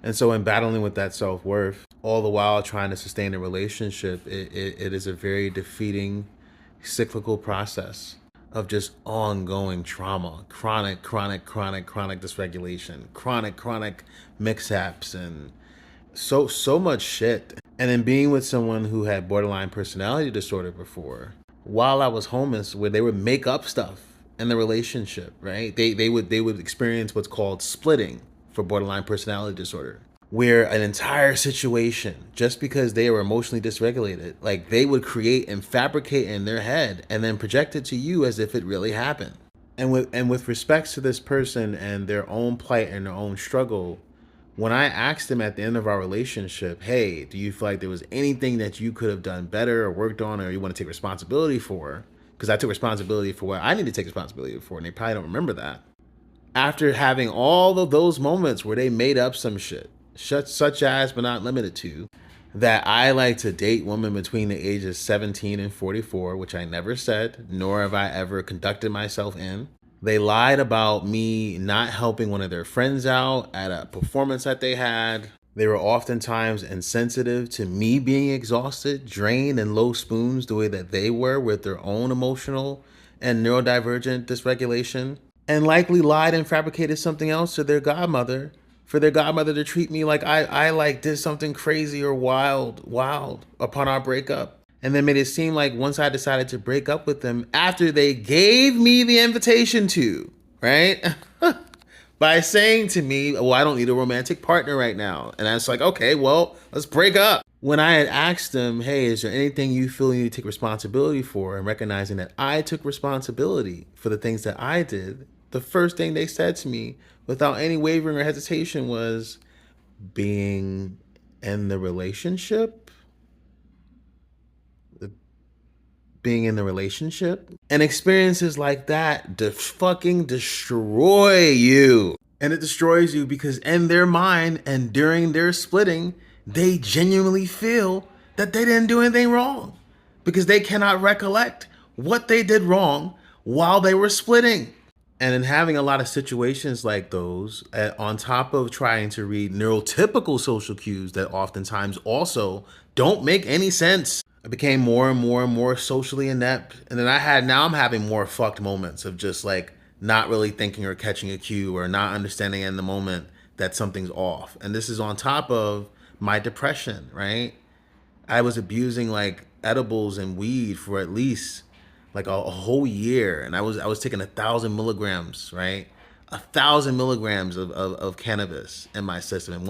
And so, in battling with that self worth, all the while trying to sustain a relationship, it is a very defeating, cyclical process of just ongoing trauma, chronic dysregulation, chronic mix-ups, and so much shit. And then being with someone who had borderline personality disorder before, while I was homeless, where they would make up stuff in the relationship, right? They would experience what's called splitting for borderline personality disorder, where an entire situation, just because they were emotionally dysregulated, like they would create and fabricate in their head and then project it to you as if it really happened. And with respects to this person and their own plight and their own struggle, when I asked them at the end of our relationship, hey, do you feel like there was anything that you could have done better or worked on or you want to take responsibility for? Because I took responsibility for what I need to take responsibility for, and they probably don't remember that. After having all of those moments where they made up some shit, such as but not limited to, that I like to date women between the ages 17 and 44, which I never said, nor have I ever conducted myself in. They lied about me not helping one of their friends out at a performance that they had. They were oftentimes insensitive to me being exhausted, drained, and low spoons the way that they were with their own emotional and neurodivergent dysregulation, and likely lied and fabricated something else to their godmother for their godmother to treat me like I like did something crazy or wild upon our breakup. And then made it seem like once I decided to break up with them after they gave me the invitation to, right? By saying to me, well, I don't need a romantic partner right now. And I was like, okay, well, let's break up. When I had asked them, hey, is there anything you feel you need to take responsibility for? And recognizing that I took responsibility for the things that I did, the first thing they said to me without any wavering or hesitation was being in the relationship, being in the relationship. And experiences like that fucking destroy you. And it destroys you because in their mind and during their splitting, they genuinely feel that they didn't do anything wrong because they cannot recollect what they did wrong while they were splitting. And in having a lot of situations like those, on top of trying to read neurotypical social cues that oftentimes also don't make any sense, I became more and more and more socially inept. And then now I'm having more fucked moments of just like not really thinking or catching a cue or not understanding in the moment that something's off. And this is on top of my depression, right? I was abusing like edibles and weed for at least like a whole year, and I was taking 1,000 milligrams, right? 1,000 milligrams of cannabis in my system. And